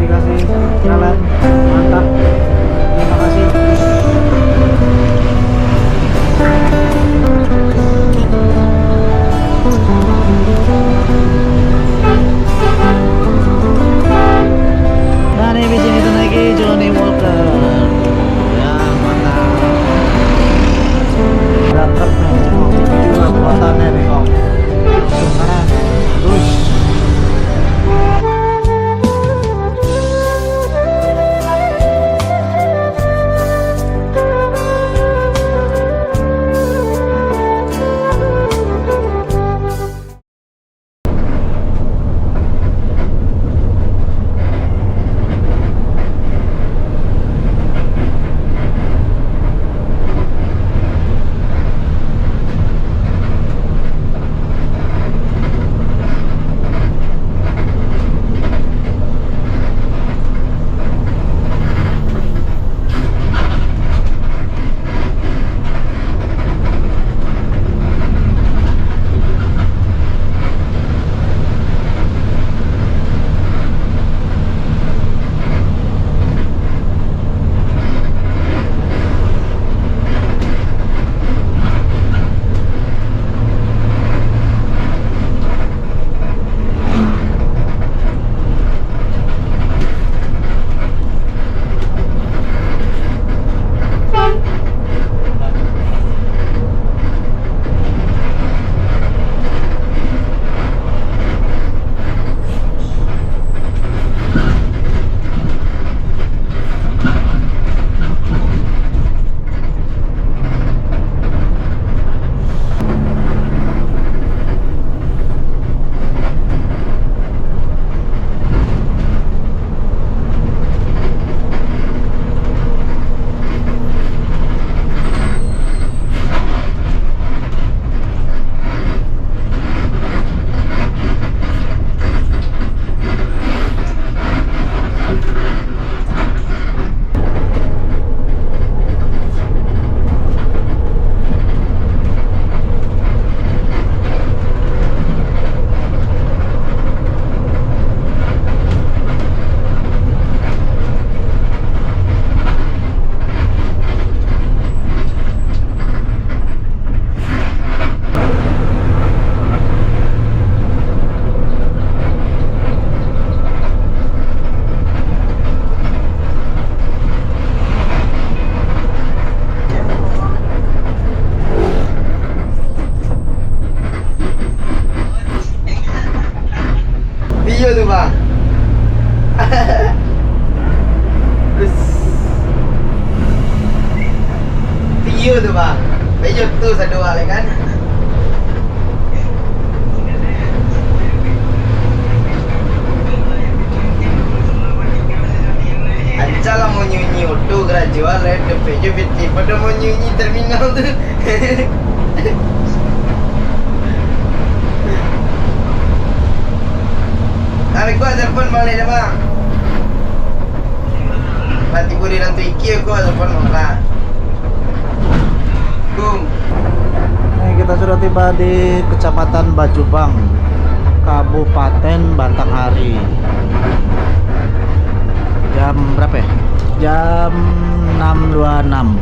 dikasih jalan mantap. Terima kasih. Nah nih di sini tuh lagi Johnny Walker. Ya mantap. Ada truk nih, juga buatannya nih kok. Kanan, terus. Video tuh bang. Terus video tuh bang. Video tuh satu kali kan. Ancalah mau nyunyi auto gradual red video fiti pada mau nyunyi terminal tuh. Tapi gua telepon balik dah bang. Nanti gua nanti iki gua telepon bang. Bung. Nih kita sudah tiba di Kecamatan Bajubang, Kabupaten Batanghari. Jam berapa ya? Jam 6.26,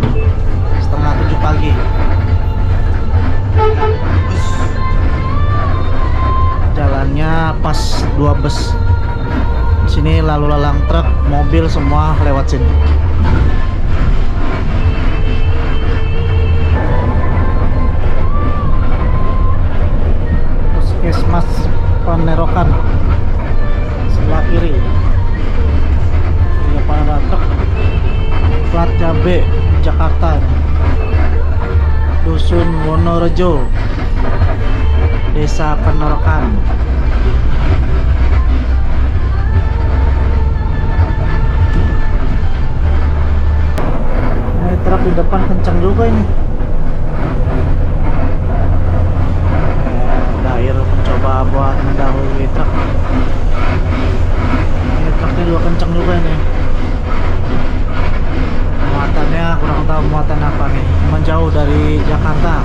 setengah 7 pagi. Jalannya pas 2 bus. Sini lalu lalang truk, mobil semua lewat sini. Puskesmas Panerokan sebelah kiri. Ini ada truk plat cabe Jakarta. Dusun Wonorejo, Desa Panerokan. Ini truk di depan kencang juga ini. Dair mencoba buat mendahului truk. Ini truknya juga kencang juga ini. Muatannya kurang tahu muatan apa nih. Menjauh dari Jakarta.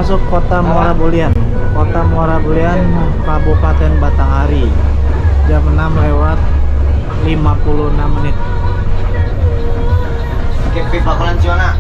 masuk kota Muara Bulian. Kota Muara Bulian, Kabupaten Batanghari. Jam 6 lewat 56 menit. Kepi bakalan cuana.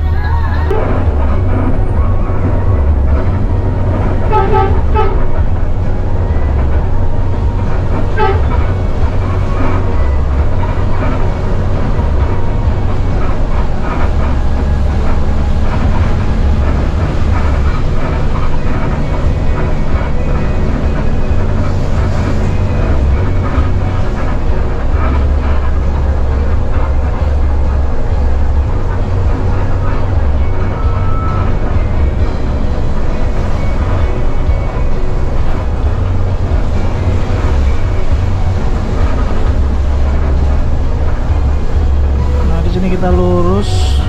Kita lurus,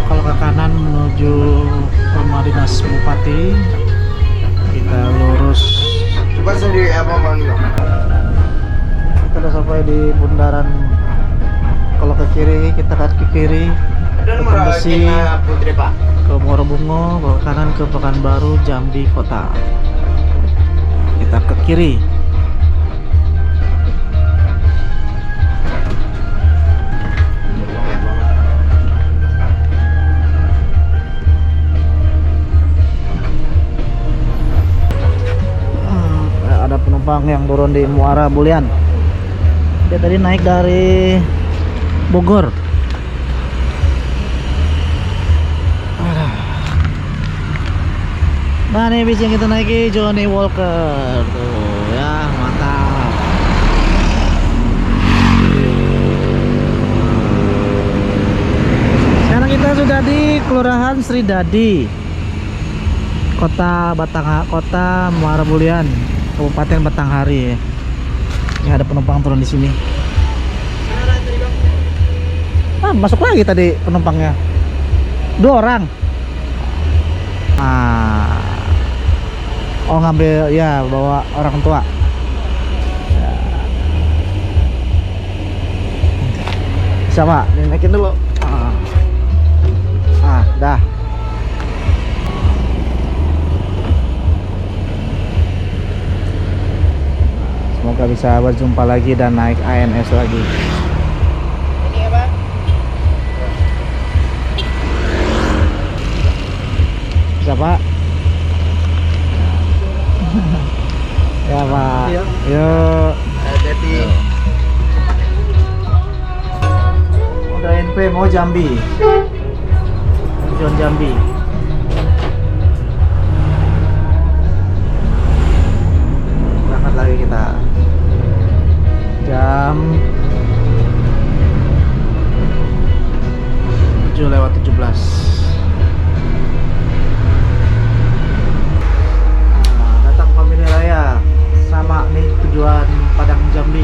kalau ke kanan menuju rumah dinas bupati, kita lurus. Coba sendiri apa mau nih? Kita udah sampai di bundaran. Kalau ke kiri kita ke kiri Dan ke Besi, Putri Pak. ke Muarabungo, ke kanan ke Pekanbaru, Jambi Kota. Kita ke kiri. Ada penumpang yang turun di Muara Bulian. Dia tadi naik dari Bogor. Nah, ini bis yang kita naiki Johnny Walker. Tuh ya, mantap. Sekarang kita sudah di Kelurahan Sri Dadi, Kota Muara Bulian, Kabupaten Batanghari. Ini ada penumpang turun di sini. Masuk lagi tadi penumpangnya. 2 orang. Oh, ngambil ya, bawa orang tua. Ya. Bisa Pak, naikin dulu. Dah. Semoga bisa berjumpa lagi dan naik ANS lagi. Ini ya Pak. Bisa Pak? Ya Pak. Iya. Yuk. Hati-hati. Udah NP mau Jambi. Tujuan Jambi. Berangkat lagi kita. Jam 7:17. Datang Family Raya. Sama nih tujuan Padang Jambi.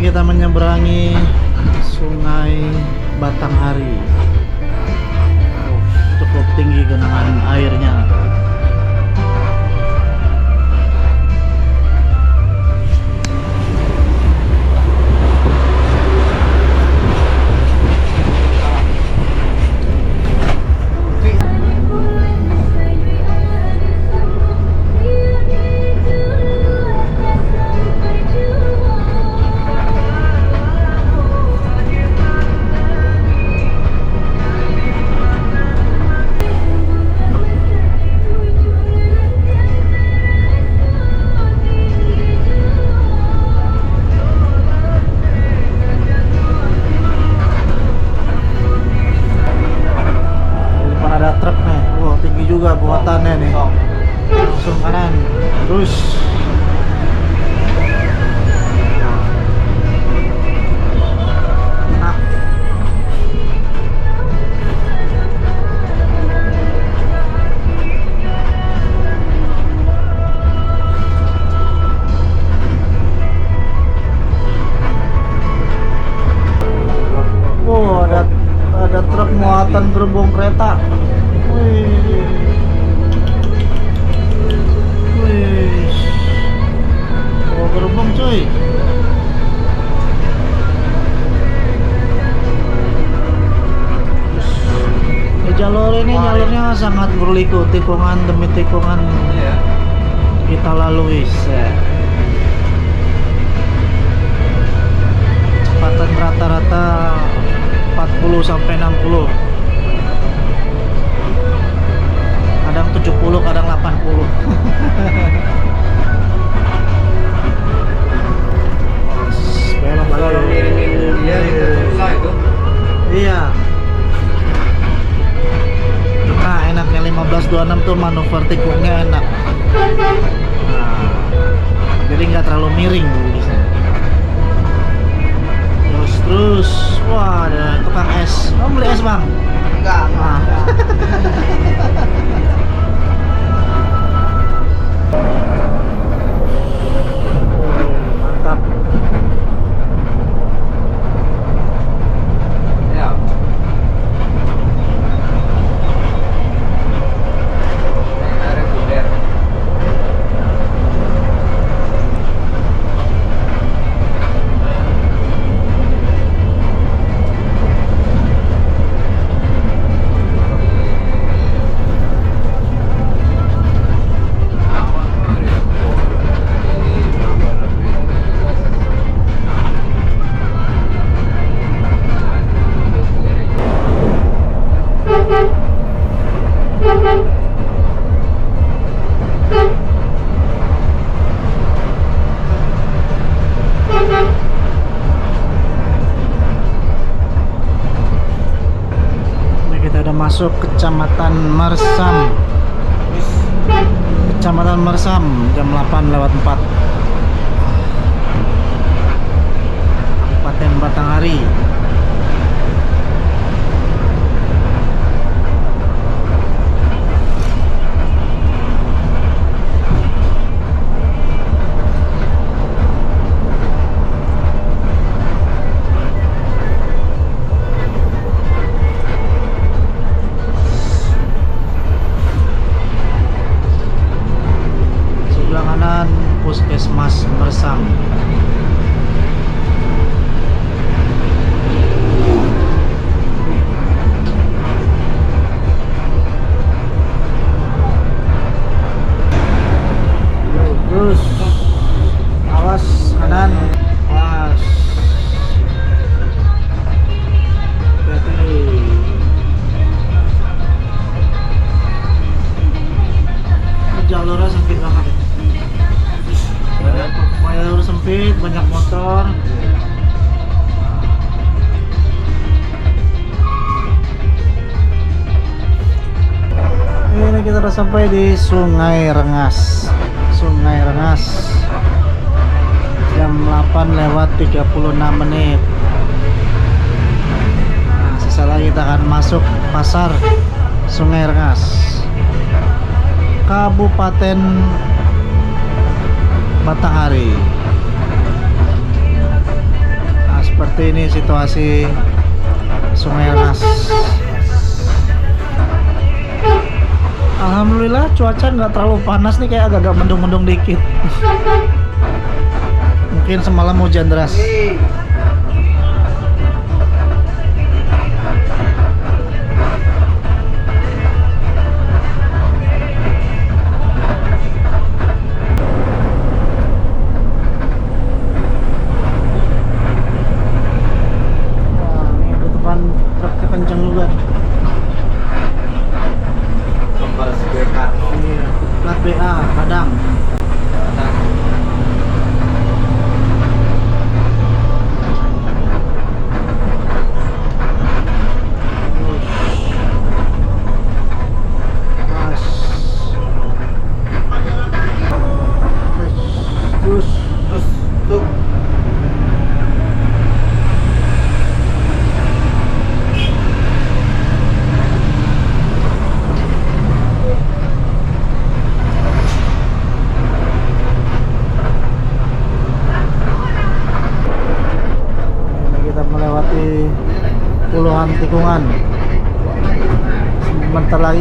Kita menyeberangi Sungai Batanghari. Cukup tinggi genangan airnya. gerbong kereta. Wih. Wih. Bawa gerbong cuy. Jalur ini jalurnya sangat berliku, tikungan demi tikungan kita lalui. Kecepatan rata-rata 40 sampai 60. Kadang 70, kadang 80. Belok Kalau lagi. miringin dia itu susah itu. Iya. Nah, enaknya 1526 tuh manuver tikunnya enak. Nah, jadi nggak terlalu miring bisa. Terus, wah ada tukang es. Kamu beli es bang? Enggak. Ah. Mantap. Ya. Ada kuder. Ini kita udah masuk Kecamatan Mersam. Kecamatan Mersam jam 8:04. Kabupaten Batanghari. Sebelah kanan Puskesmas Mersam. Terus awas kanan, awas. Hati-hati. Jalurnya sempit banget. Jalur sempit, banyak motor. Ini kita udah sampai di Sungai Rengas. Sungai Rengas. Jam 8:36. Nah, sesaat lagi kita akan masuk pasar Sungai Rengas, Kabupaten Batanghari. Nah, seperti ini situasi Sungai Rengas. Alhamdulillah cuaca nggak terlalu panas nih, kayak agak-agak mendung-mendung dikit. Mungkin semalam hujan deras. Wah, ini di depan truknya kenceng juga. Kembali BK. Iya, plat BA Padang.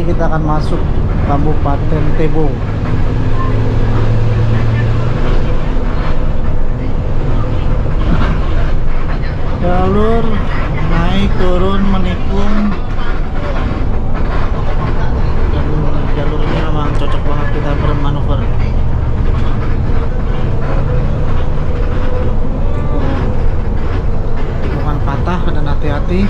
kita akan masuk Kabupaten Tebo. Jalur naik turun menikung, dan jalur ini memang cocok banget kita bermanuver. Tikungan patah dan hati-hati.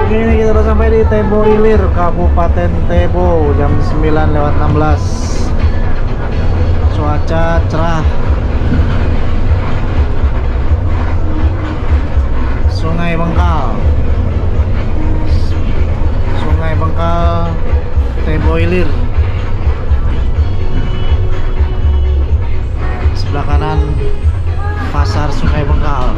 Ini kita udah sampai di Tebo Ilir, Kabupaten Tebo, jam 9:16. Cuaca cerah. Sungai Bengkal. Sungai Bengkal, Tebo Ilir. Sebelah kanan Pasar Sungai Bengkal.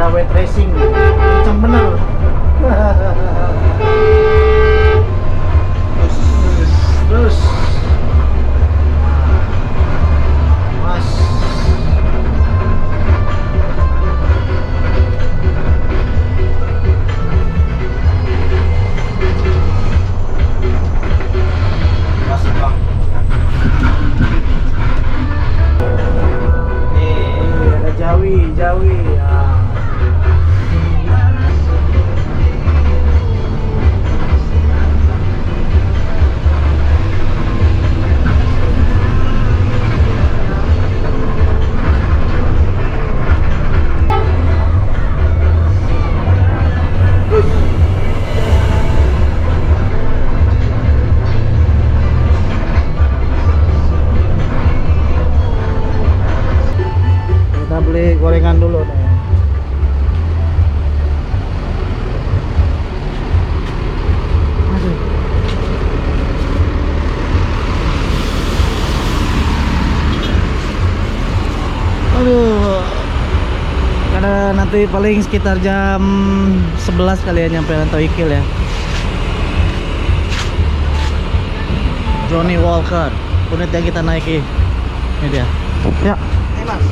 Dawet Racing kencang bener. Terus Mas Bang. ada Jawi ya. Kita beli gorengan dulu nih. Aduh, karena nanti paling sekitar jam 11 kali ya nyampe Rantau Ikil ya. Johnny Walker, unit yang kita naiki. Ini dia. Ya. Mas.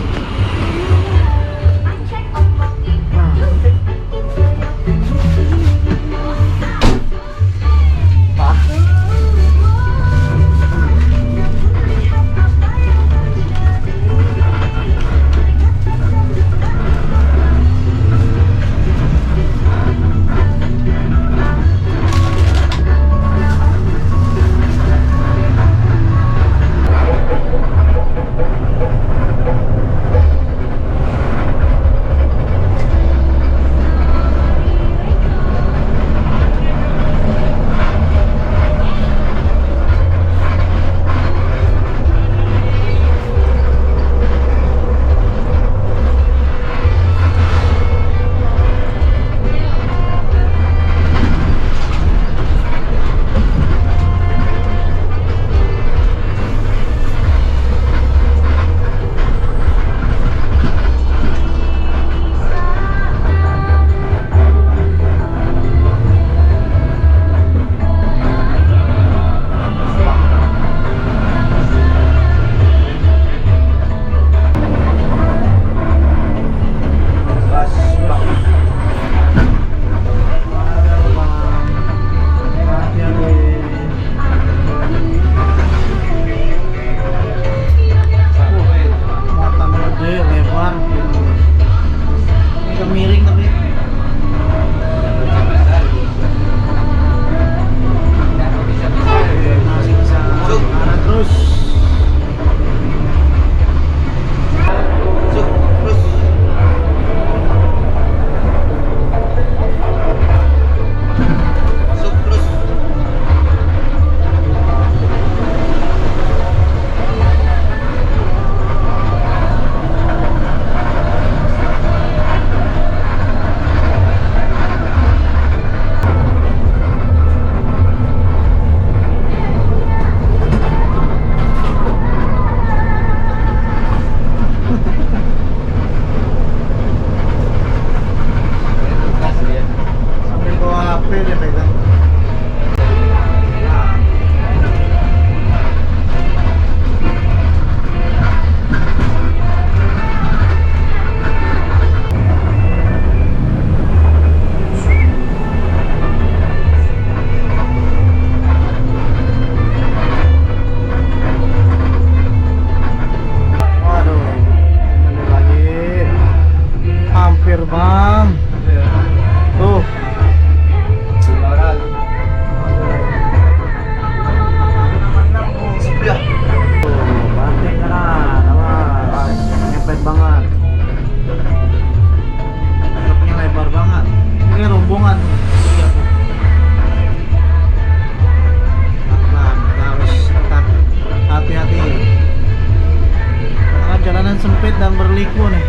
liku nih.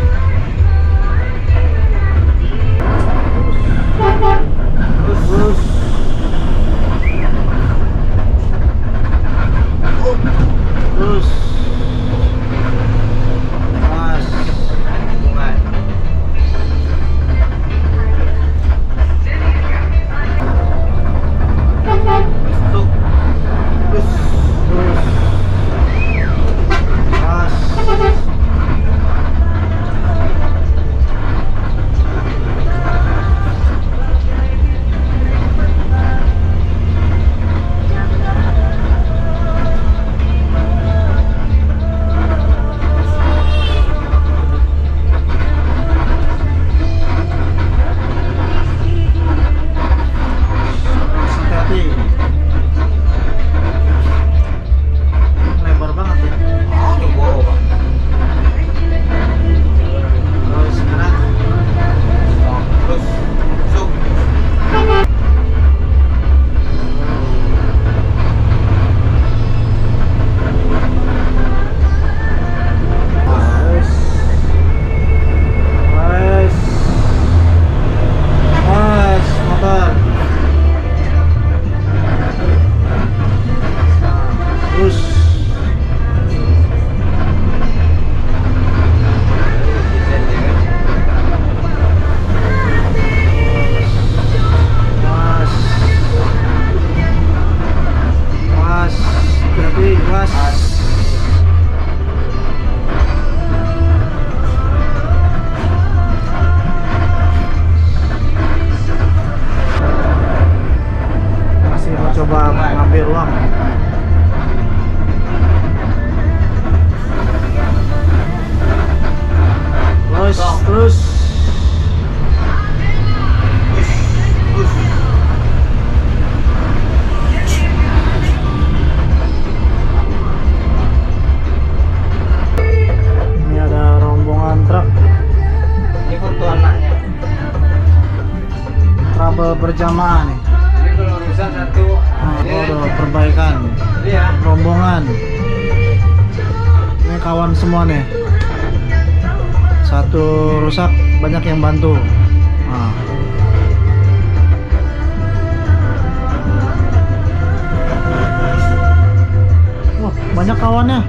Terus terus mas Hubungan. Tuk. Terus mas hati-hati. Lebar banget ya. Aduh, bohong, Pak. Terus kanan. Terus masuk. Terus mas motor. Terus mas mas berarti mas masih mau coba ngambil uang. Terus ini ada rombongan truk Ini foto anaknya. trouble berjamaah nih. Ini kalau rusak satu. Ada perbaikan Iya. rombongan. Ini kawan semua nih. Satu rusak banyak yang bantu. Nah. Wah, banyak kawannya.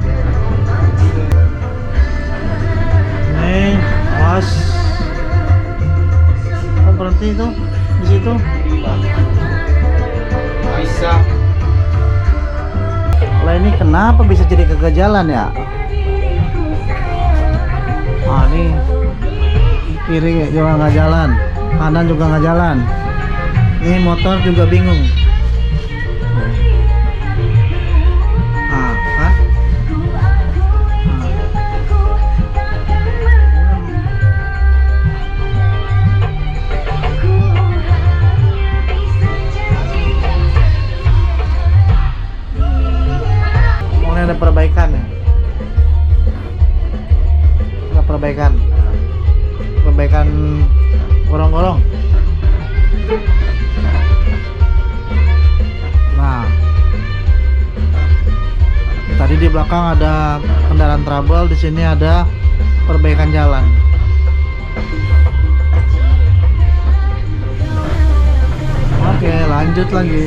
Nih, awas. Oh, berhenti tuh di situ. Bisa. Lah ini kenapa bisa jadi kagak jalan ya? Ah, ini kiri juga nggak jalan, kanan juga nggak jalan. Ini motor juga bingung. Ah, kan? Mulai ada perbaikan ya. Ada perbaikan gorong-gorong. Nah, tadi di belakang ada kendaraan trouble, di sini ada perbaikan jalan. Oke, lanjut lagi.